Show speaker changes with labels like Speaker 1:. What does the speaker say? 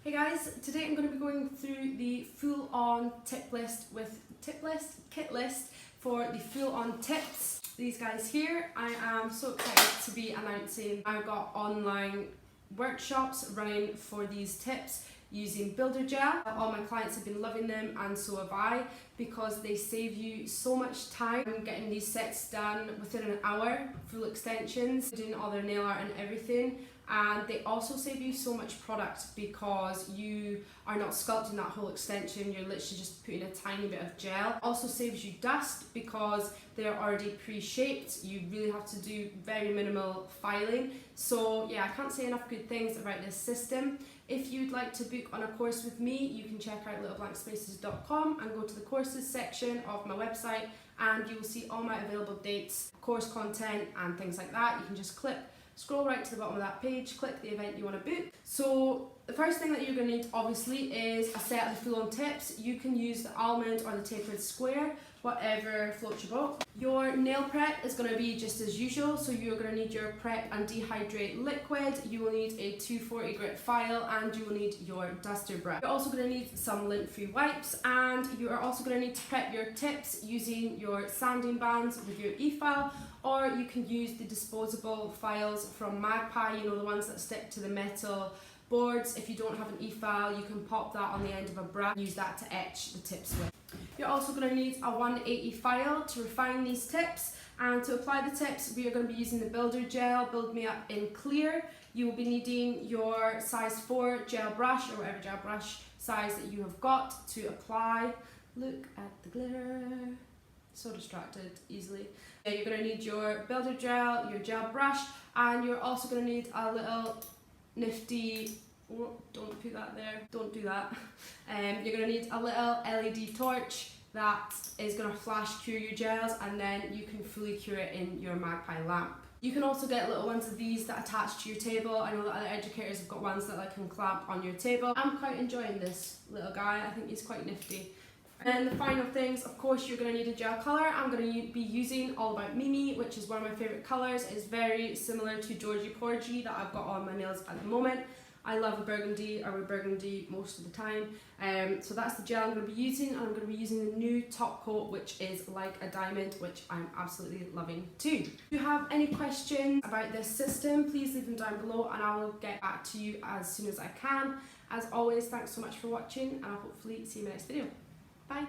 Speaker 1: Hey guys, today I'm going to be going through the full-on kit list for the full-on tips. These guys here, I am so excited to be announcing I've got online workshops running for these tips using builder gel. All my clients have been loving them and so have I, because they save you so much time getting these sets done within an hour, full extensions, doing all their nail art and everything. And they also save you so much product because you are not sculpting that whole extension, you're literally just putting a tiny bit of gel. Also saves you dust because they're already pre-shaped. You really have to do very minimal filing. So yeah, I can't say enough good things about this system. If you'd like to book on a course with me, you can check out littleblankspaces.com and go to the courses section of my website and you will see all my available dates, course content and things like that. You can just scroll right to the bottom of that page, click the event you want to book. So the first thing that you're going to need obviously is a set of the full-on tips. You can use the almond or the tapered square, whatever floats your boat. Your nail prep is going to be just as usual, so you're going to need your prep and dehydrate liquid, you will need a 240 grit file and you will need your duster brush. You're also going to need some lint-free wipes and you are also going to need to prep your tips using your sanding bands with your e-file, or you can use the disposable files from Magpie, you know, the ones that stick to the metal boards. If you don't have an e-file, you can pop that on the end of a brush and use that to etch the tips with. You're also going to need a 180 file to refine these tips, and to apply the tips we are going to be using the builder gel Build Me Up in clear. You will be needing your size 4 gel brush, or whatever gel brush size that you have got to apply. Look at the glitter. So distracted easily. You're going to need your builder gel, your gel brush, and you're also going to need a little nifty, oh, don't put that there, don't do that. You're going to need a little LED torch that is going to flash cure your gels, and then you can fully cure it in your Magpie lamp. You can also get little ones of these that attach to your table. I know that other educators have got ones that can clamp on your table. I'm quite enjoying this little guy, I think he's quite nifty. And the final things, of course, you're going to need a gel colour. I'm going to be using All About Mimi, which is one of my favourite colours. It's very similar to 𝗄𝗍𝗄𝗀𝗀𝗀 that I've got on my nails at the moment. I love a burgundy, or a burgundy most of the time. So that's the gel I'm going to be using, and I'm going to be using the new top coat, which is like a diamond, which I'm absolutely loving too. If you have any questions about this system, please leave them down below and I will get back to you as soon as I can. As always, thanks so much for watching and I'll hopefully see you in my next video. Bye.